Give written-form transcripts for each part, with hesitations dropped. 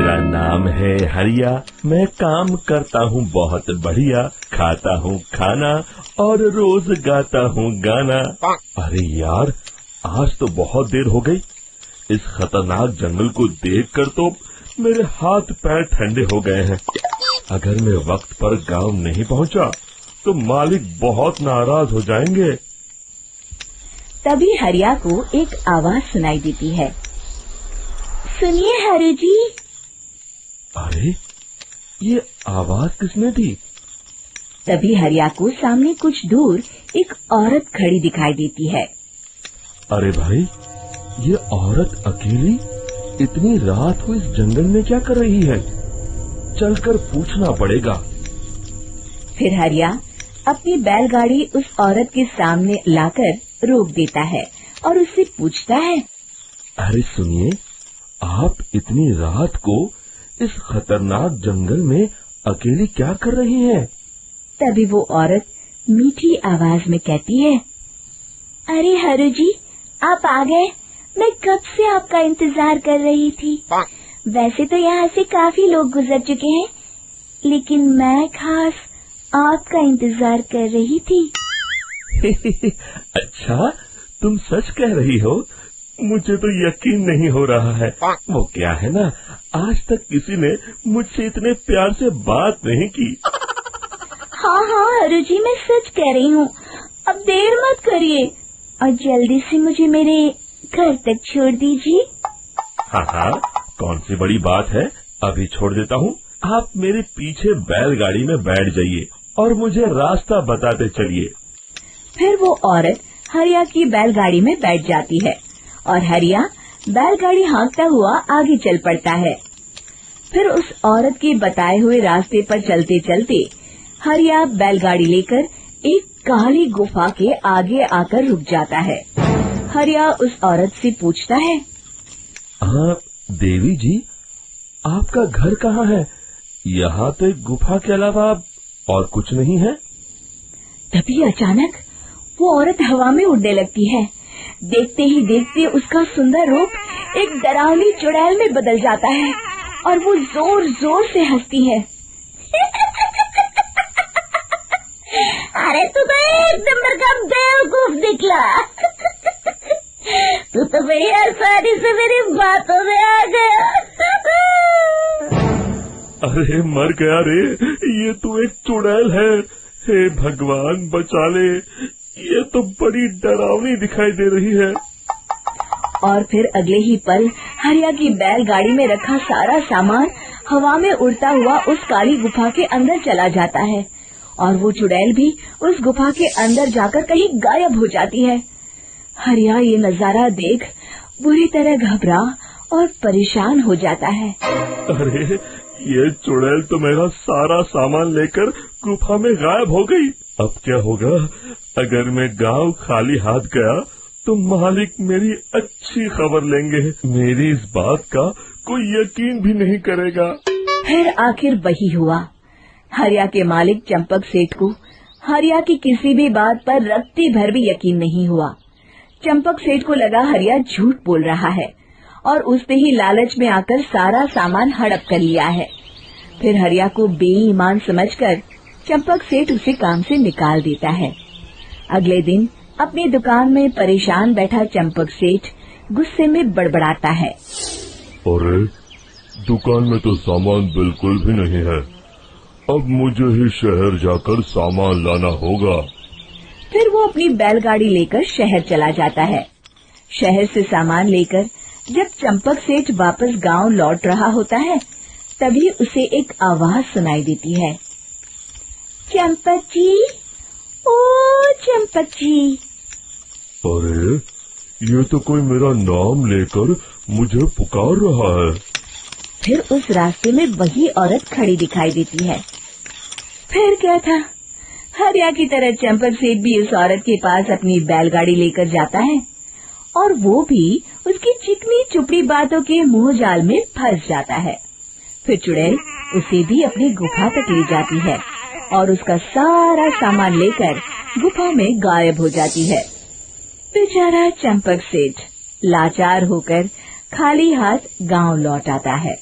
मेरा नाम है हरिया, मैं काम करता हूँ बहुत बढ़िया, खाता हूँ खाना और रोज गाता हूँ गाना। अरे यार, आज तो बहुत देर हो गई। इस खतरनाक जंगल को देखकर तो मेरे हाथ पैर ठंडे हो गए हैं। अगर मैं वक्त पर गांव नहीं पहुंचा तो मालिक बहुत नाराज हो जाएंगे। तभी हरिया को एक आवाज सुनाई देती है। सुनिए हरि जी। अरे, ये आवाज किसने दी? तभी हरिया को सामने कुछ दूर एक औरत खड़ी दिखाई देती है। अरे भाई, ये औरत अकेली इतनी रात को इस जंगल में क्या कर रही है? चलकर पूछना पड़ेगा। फिर हरिया अपनी बैलगाड़ी उस औरत के सामने लाकर रोक देता है और उससे पूछता है। अरे सुनिए, आप इतनी रात को इस खतरनाक जंगल में अकेली क्या कर रही हैं? तभी वो औरत मीठी आवाज में कहती है। अरे हरु जी, आप आ गए। मैं कब से आपका इंतजार कर रही थी। वैसे तो यहाँ से काफी लोग गुजर चुके हैं, लेकिन मैं खास आपका इंतजार कर रही थी। अच्छा, तुम सच कह रही हो? मुझे तो यकीन नहीं हो रहा है। वो क्या है ना, आज तक किसी ने मुझसे इतने प्यार से बात नहीं की। हाँ हरु जी, मैं सच कह रही हूँ। अब देर मत करिए और जल्दी से मुझे मेरे घर तक छोड़ दीजिए। हाँ, कौन सी बड़ी बात है, अभी छोड़ देता हूँ। आप मेरे पीछे बैलगाड़ी में बैठ जाइए और मुझे रास्ता बताते चलिए। फिर वो औरत हरिया की बैलगाड़ी में बैठ जाती है और हरिया बैलगाड़ी हाँकता हुआ आगे चल पड़ता है। फिर उस औरत के बताए हुए रास्ते पर चलते चलते हरिया बैलगाड़ी लेकर एक काली गुफा के आगे आकर रुक जाता है। हरिया उस औरत से पूछता है। हाँ देवी जी, आपका घर कहाँ है? यहाँ तो एक गुफा के अलावा और कुछ नहीं है। तभी अचानक वो औरत हवा में उड़ने लगती है। देखते ही देखते उसका सुंदर रूप एक डरावनी चुड़ैल में बदल जाता है और वो जोर जोर से हंसती है। अरे तू तो एक नंबर का बेवकूफ निकला। तू तो बड़ी आसानी से मेरी बातों में आ गया। अरे मर गया रे, ये तू एक चुड़ैल है। हे भगवान बचा ले, ये तो बड़ी डरावनी दिखाई दे रही है। और फिर अगले ही पल हरिया की बैलगाड़ी में रखा सारा सामान हवा में उड़ता हुआ उस काली गुफा के अंदर चला जाता है और वो चुड़ैल भी उस गुफा के अंदर जाकर कहीं गायब हो जाती है। हरिया ये नजारा देख बुरी तरह घबरा और परेशान हो जाता है। अरे, ये चुड़ैल तो मेरा सारा सामान लेकर गुफा में गायब हो गई। अब क्या होगा? अगर मैं गांव खाली हाथ गया तो मालिक मेरी अच्छी खबर लेंगे। मेरी इस बात का कोई यकीन भी नहीं करेगा। फिर आखिर वही हुआ। हरिया के मालिक चंपक सेठ को हरिया की किसी भी बात पर रत्ती भर भी यकीन नहीं हुआ। चंपक सेठ को लगा हरिया झूठ बोल रहा है और उसने ही लालच में आकर सारा सामान हड़प कर लिया है। फिर हरिया को बेईमान समझकर चंपक सेठ उसे काम से निकाल देता है। अगले दिन अपनी दुकान में परेशान बैठा चंपक सेठ गुस्से में बड़बड़ाता है। अरे, दुकान में तो सामान बिल्कुल भी नहीं है। अब मुझे ही शहर जाकर सामान लाना होगा। फिर वो अपनी बैलगाड़ी लेकर शहर चला जाता है। शहर से सामान लेकर जब चंपक सेठ वापस गांव लौट रहा होता है, तभी उसे एक आवाज सुनाई देती है। चंपक जी, ओ चंपक जी। अरे, ये तो कोई मेरा नाम लेकर मुझे पुकार रहा है। फिर उस रास्ते में वही औरत खड़ी दिखाई देती है। फिर क्या था, हरिया की तरह चंपक सेठ भी उस औरत के पास अपनी बैलगाड़ी लेकर जाता है और वो भी उसकी चिकनी चुपड़ी बातों के मुंह जाल में फंस जाता है। फिर चुड़ैल उसे भी अपनी गुफा तक ले जाती है और उसका सारा सामान लेकर गुफा में गायब हो जाती है। बेचारा चंपक सेठ लाचार होकर खाली हाथ गांव लौट आता है।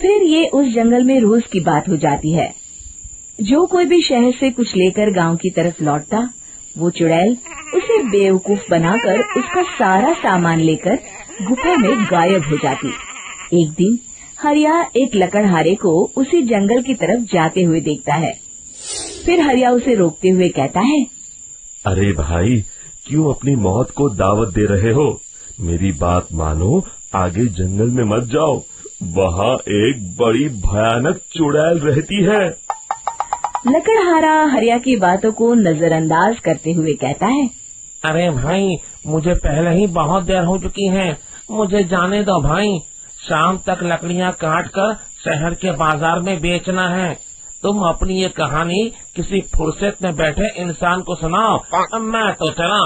फिर ये उस जंगल में रोज की बात हो जाती है। जो कोई भी शहर से कुछ लेकर गांव की तरफ लौटता, वो चुड़ैल उसे बेवकूफ बनाकर उसका सारा सामान लेकर गुफा में गायब हो जाती। एक दिन हरिया एक लकड़हारे को उसी जंगल की तरफ जाते हुए देखता है। फिर हरिया उसे रोकते हुए कहता है, अरे भाई, क्यों अपनी मौत को दावत दे रहे हो? मेरी बात मानो, आगे जंगल में मत जाओ, वहाँ एक बड़ी भयानक चुड़ैल रहती है। लकड़हारा हरिया की बातों को नजरअंदाज करते हुए कहता है, अरे भाई, मुझे पहले ही बहुत देर हो चुकी है, मुझे जाने दो भाई। शाम तक लकड़ियाँ काट कर शहर के बाजार में बेचना है। तुम अपनी ये कहानी किसी फुर्सत में बैठे इंसान को सुनाओ, मैं तो चला।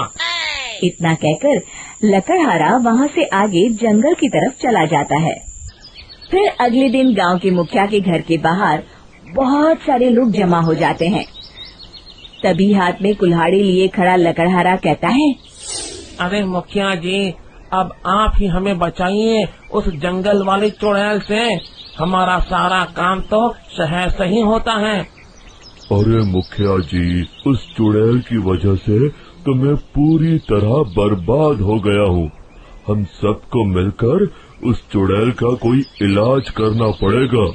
इतना कहकर लकड़हारा वहाँ से आगे जंगल की तरफ चला जाता है। फिर अगले दिन गांव के मुखिया के घर के बाहर बहुत सारे लोग जमा हो जाते हैं। तभी हाथ में कुल्हाड़ी लिए खड़ा लकड़हारा कहता है, अरे मुखिया जी, अब आप ही हमें बचाइए उस जंगल वाली चुड़ैल से। हमारा सारा काम तो शहर से ही होता है। अरे मुखिया जी, उस चुड़ैल की वजह से तो मैं पूरी तरह बर्बाद हो गया हूँ। हम सबको मिलकर उस चुड़ैल का कोई इलाज करना पड़ेगा।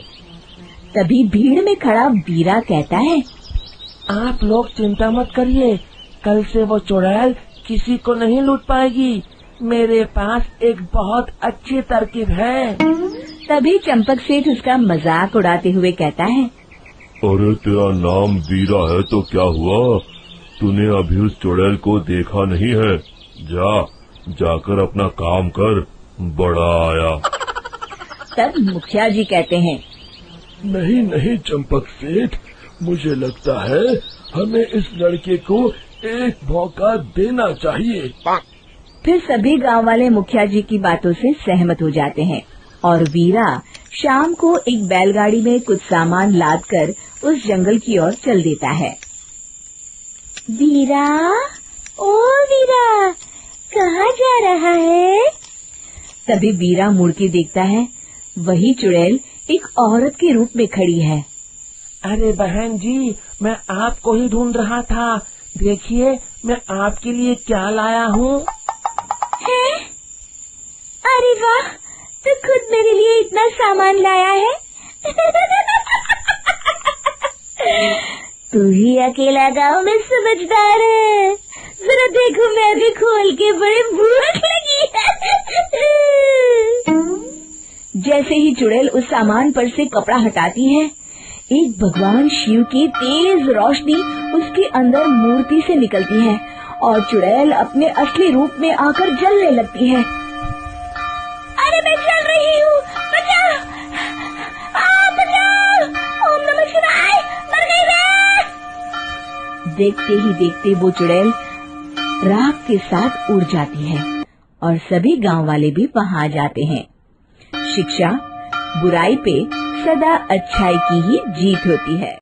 तभी भीड़ में खड़ा वीरा कहता है, आप लोग चिंता मत करिए, कल से वो चुड़ैल किसी को नहीं लूट पाएगी। मेरे पास एक बहुत अच्छी तरकीब है। तभी चंपक सेठ उसका मजाक उड़ाते हुए कहता है, अरे तेरा नाम वीरा है तो क्या हुआ? तूने अभी उस चुड़ैल को देखा नहीं है? जाकर अपना काम कर, बड़ा आया। तब मुखिया जी कहते हैं, नहीं नहीं चंपक सेठ, मुझे लगता है हमें इस लड़के को एक मौका देना चाहिए। फिर सभी गांव वाले मुखिया जी की बातों से सहमत हो जाते हैं और वीरा शाम को एक बैलगाड़ी में कुछ सामान लादकर उस जंगल की ओर चल देता है। वीरा, ओ वीरा, कहाँ जा रहा है? तभी वीरा मुड़ के देखता है, वही चुड़ैल एक औरत के रूप में खड़ी है। अरे बहन जी, मैं आपको ही ढूंढ रहा था। देखिए, मैं आपके लिए क्या लाया हूँ। अरे वाह, तू खुद मेरे लिए इतना सामान लाया है। तू ही अकेला गांव में समझदार है। जरा देखो, मैं भी खोल के, बड़े भूख लगी है। जैसे ही चुड़ैल उस सामान पर से कपड़ा हटाती है, एक भगवान शिव की तेज रोशनी उसके अंदर मूर्ति से निकलती है और चुड़ैल अपने असली रूप में आकर जलने लगती है। अरे मैं जल रही हूँ, बचाओ! बचाओ! ओम नमः शिवाय, मर गई मैं! देखते ही देखते वो चुड़ैल राख के साथ उड़ जाती है और सभी गांव वाले भी वहां जाते हैं। शिक्षा बुराई पे सदा अच्छाई की ही जीत होती है।